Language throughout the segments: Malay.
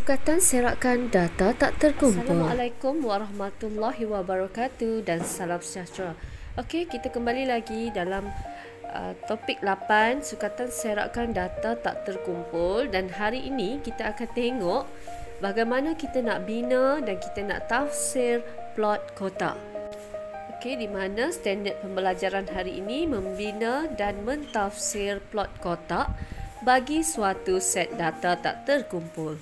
Sukatan serakan data tak terkumpul. Assalamualaikum warahmatullahi wabarakatuh dan salam sejahtera. Okey, kita kembali lagi dalam topik 8, sukatan serakan data tak terkumpul, dan hari ini kita akan tengok bagaimana kita nak bina dan kita nak tafsir plot kotak. Okey, di mana standard pembelajaran hari ini membina dan mentafsir plot kotak bagi suatu set data tak terkumpul.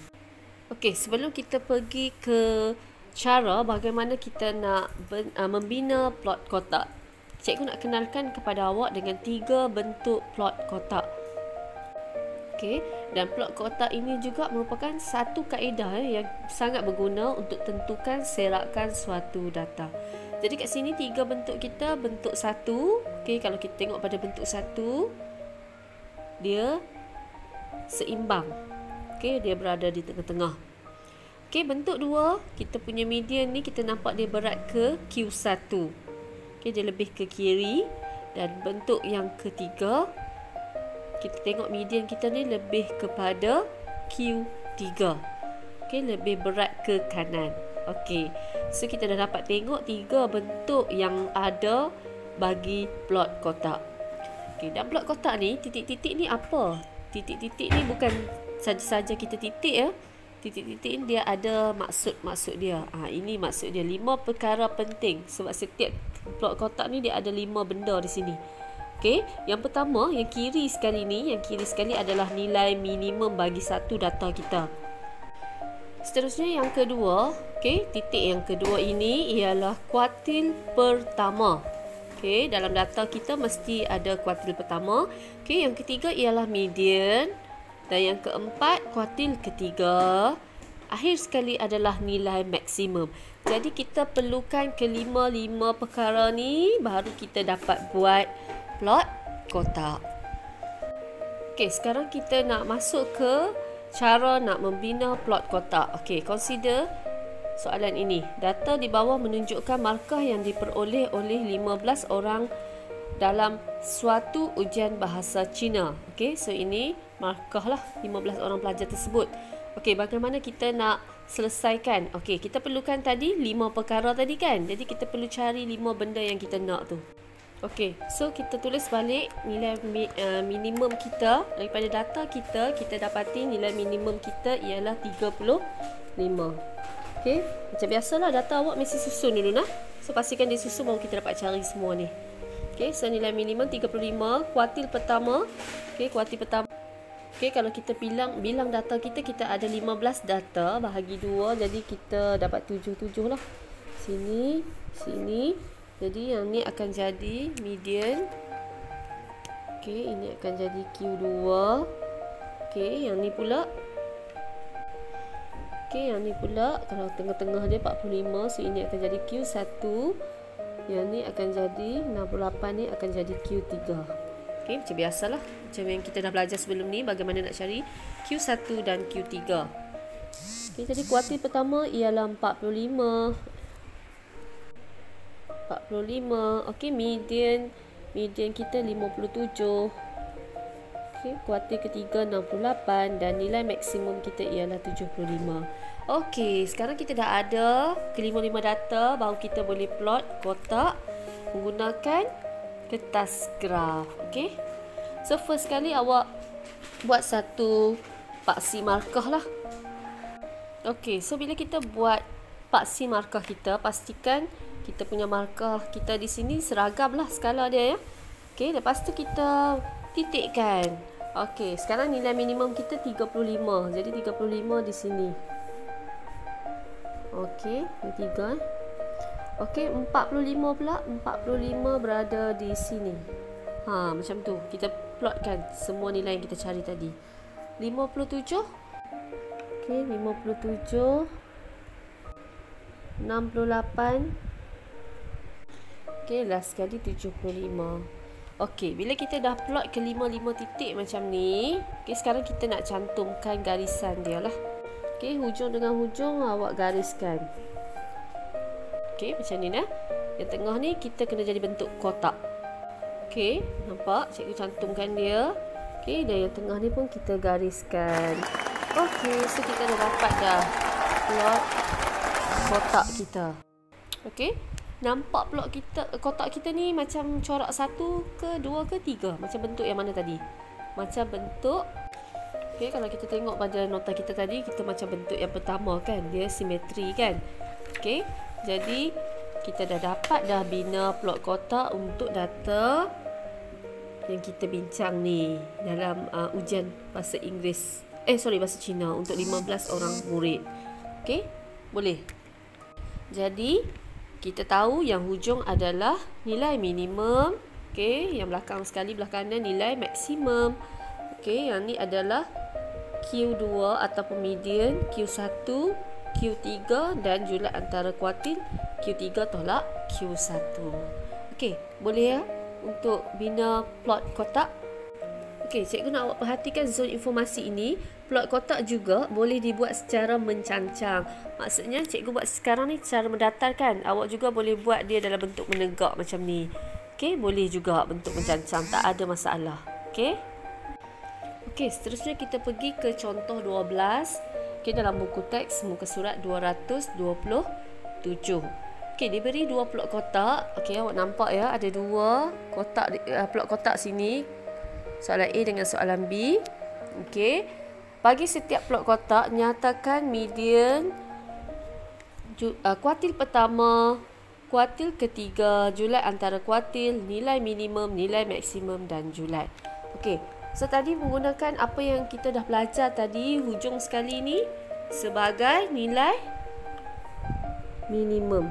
Okey, sebelum kita pergi ke cara bagaimana kita nak membina plot kotak, cikgu nak kenalkan kepada awak dengan 3 bentuk plot kotak. Okey, dan plot kotak ini juga merupakan satu kaedah yang sangat berguna untuk tentukan serakan suatu data. Jadi kat sini 3 bentuk kita, bentuk 1. Okey, kalau kita tengok pada bentuk 1, dia seimbang. Okey, dia berada di tengah-tengah. Okey, bentuk 2, kita punya median ni kita nampak dia berat ke Q1. Okey, dia lebih ke kiri. Dan bentuk yang ketiga, kita tengok median kita ni lebih kepada Q3. Okey, lebih berat ke kanan. Okey, so kita dah dapat tengok 3 bentuk yang ada bagi plot kotak. Okey, dan plot kotak ni, titik-titik ni apa? Titik-titik ni bukan saja-saja kita titik ya. Titik-titik ni dia ada maksud dia. Ini maksud dia, 5 perkara penting. Sebab setiap plot kotak ni dia ada 5 benda di sini. Okey, yang pertama, yang kiri sekali adalah nilai minimum bagi satu data kita. Seterusnya yang kedua, okey, titik yang kedua ini ialah kuartil pertama. Okey, dalam data kita mesti ada kuartil pertama. Okey, yang ketiga ialah median. Dan yang keempat, kuartil ketiga. Akhir sekali adalah nilai maksimum. Jadi kita perlukan kelima-lima perkara ni baru kita dapat buat plot kotak. Okey, sekarang kita nak masuk ke cara nak membina plot kotak. Okey, consider soalan ini. Data di bawah menunjukkan markah yang diperoleh oleh 15 orang dalam suatu ujian bahasa Cina. Okey, so ini markah lah 15 orang pelajar tersebut. Okey, bagaimana kita nak selesaikan? Okey, kita perlukan tadi 5 perkara tadi kan. Jadi kita perlu cari 5 benda yang kita nak tu. Okey, so kita tulis balik nilai minimum kita daripada data kita. Kita dapati nilai minimum kita ialah 35. Okey, macam biasalah data awak mesti susun dulu nah. So pastikan dia susun baru kita dapat cari semua ni. Okey, so nilai minimum 35, kuartil pertama. Okey, kuartil pertama. Okey, kalau kita bilang data kita ada 15 data bahagi 2, jadi kita dapat 77 lah. Sini. Jadi yang ni akan jadi median. Okey, ini akan jadi Q2. Okey, yang ni pula. Okey, yang ni pula kalau tengah-tengah dia 45, so ini akan jadi Q1. Yang ni akan jadi 68, ni akan jadi Q3. Okey, macam biasalah. Macam yang kita dah belajar sebelum ni, bagaimana nak cari Q1 dan Q3. Okey, jadi kuartil pertama ialah 45. Okey, median kita 57. Okey, kuartil ketiga 68 dan nilai maksimum kita ialah 75. Okey, sekarang kita dah ada kelima-lima data, baru kita boleh plot kotak menggunakan kertas graf. Okey. So first sekali awak buat satu paksi markah lah. Okey, so bila kita buat paksi markah kita, pastikan kita punya markah kita di sini seragam lah skala dia ya. Okey, lepas tu kita titikkan. Okey, sekarang nilai minimum kita 35. Jadi 35 di sini. Okey, yang 3. Okey, 45 pula. 45 berada di sini. Macam tu. Kita plotkan semua nilai yang kita cari tadi. 57. Okey, 57. 68. Okey, last sekali 75. Okey, bila kita dah plot ke 5 titik macam ni, okey, sekarang kita nak cantumkan garisan dia lah. Okey, hujung dengan hujung awak gariskan. Okey, macam ni nah. Yang tengah ni kita kena jadi bentuk kotak. Okey, nampak? Cikgu cantumkan dia. Okey, dan yang tengah ni pun kita gariskan. Okey, so kita dah dapat dah plot kotak kita. Okey, nampak plot kita, kotak kita ni macam corak 1 ke 2 ke 3? Macam bentuk yang mana tadi? Macam bentuk, okey, kalau kita tengok pada nota kita tadi, kita macam bentuk yang pertama kan, dia simetri kan. Okey, jadi kita dah dapat dah bina plot kotak untuk data yang kita bincang ni dalam ujian bahasa Inggeris. Bahasa Cina untuk 15 orang murid. Okey, boleh. Jadi, kita tahu yang hujung adalah nilai minimum. Okey, yang belakang sekali, belah kanan nilai maksimum. Okey, yang ni adalah Q2 ataupun median, Q1, Q3 dan julat antara kuartil Q3 tolak Q1. Okey, boleh ya untuk bina plot kotak? Okey, cikgu nak awak perhatikan zon informasi ini. Plot kotak juga boleh dibuat secara mencancang. Maksudnya cikgu buat sekarang ni secara mendatar kan. Awak juga boleh buat dia dalam bentuk menegak macam ni. Okey, boleh juga bentuk mencancang, tak ada masalah. Okey. Okey, seterusnya kita pergi ke contoh 12. Okey, dalam buku teks muka surat 227. Okey, diberi dua plot kotak. Okey, awak nampak ya, ada dua kotak plot kotak sini. Soalan A dengan soalan B. Okey. Bagi setiap plot kotak, nyatakan median kuartil pertama, kuartil ketiga, julat antara kuartil, nilai minimum, nilai maksimum dan julat. Okey. So tadi menggunakan apa yang kita dah belajar tadi, hujung sekali ni sebagai nilai minimum.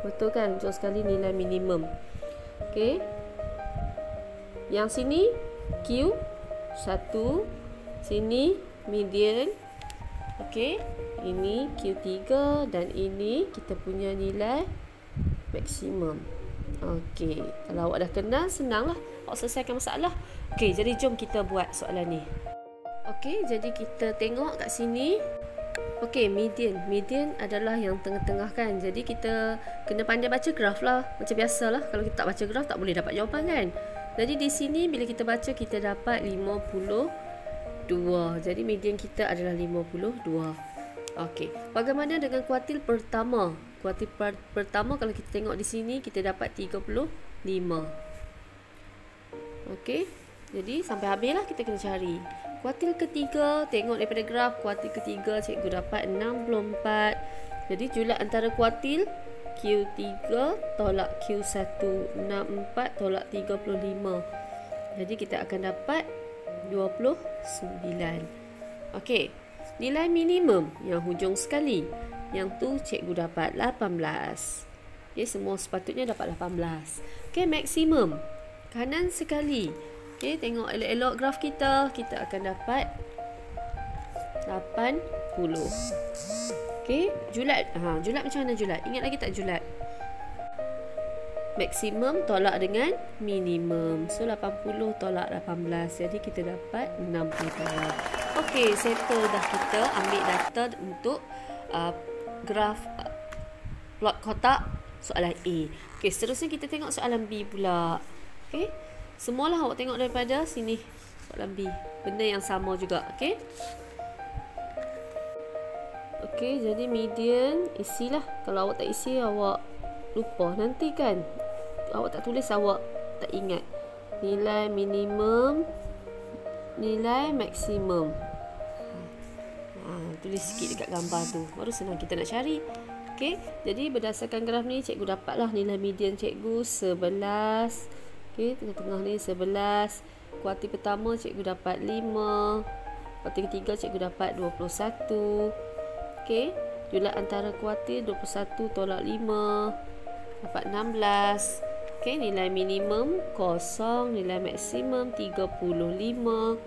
Betul kan? Hujung sekali nilai minimum. Okey. Yang sini Q1, sini median. Okey, ini Q3 dan ini kita punya nilai maksimum. Okey, kalau awak dah kenal, senanglah awak selesaikan masalah. Okey, jadi jom kita buat soalan ni. Okey, jadi kita tengok kat sini. Okey, median adalah yang tengah-tengah kan. Jadi kita kena pandai baca graf lah. Macam biasalah, kalau kita tak baca graf tak boleh dapat jawapan kan. Jadi di sini bila kita baca kita dapat 52. Jadi median kita adalah 52. Okey, bagaimana dengan kuartil pertama? Kuartil pertama kalau kita tengok di sini kita dapat 35. Okey, jadi sampai habislah kita kena cari. Kuartil ketiga, tengok daripada graf, kuartil ketiga cikgu dapat 64. Jadi julat antara kuartil Q3 tolak Q1, 64 tolak 35. Jadi kita akan dapat 29. Okey, nilai minimum yang hujung sekali, yang tu cikgu dapat 18. Okey, semua sepatutnya dapat 18. Okey, maksimum kanan sekali. Okey, tengok elok-elok graf kita, kita akan dapat 80. Okey, julat. Julat macam mana julat? Ingat lagi tak julat? Maksimum tolak dengan minimum. So 80 tolak 18. Jadi kita dapat 62. Okey, settle dah kita ambil data untuk graf plot kotak soalan A. Okey, seterusnya kita tengok soalan B pula. Okey, semualah awak tengok daripada sini. Soalan B, benda yang sama juga. Okey. Okey, jadi median isilah. Kalau awak tak isi, awak lupa nanti kan. Awak tak tulis, awak tak ingat. Nilai minimum, nilai maksimum. Tulis sikit dekat gambar tu, baru senang kita nak cari. Okey, jadi berdasarkan graf ni cikgu dapatlah nilai median cikgu 11. Okey, tengah-tengah ni 11. Kuartil pertama cikgu dapat 5. Kuartil ketiga cikgu dapat 21. Okey, julat antara kuartil 21 tolak 5 dapat 16. Okey, nilai minimum 0, nilai maksimum 35.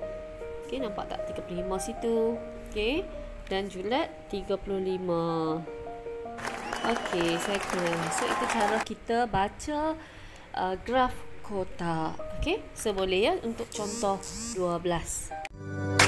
Okey, nampak tak 35 situ? Okey, dan julat 35. Okey, second. So itu cara kita baca graf kotak. Okey, so boleh ya untuk contoh 12.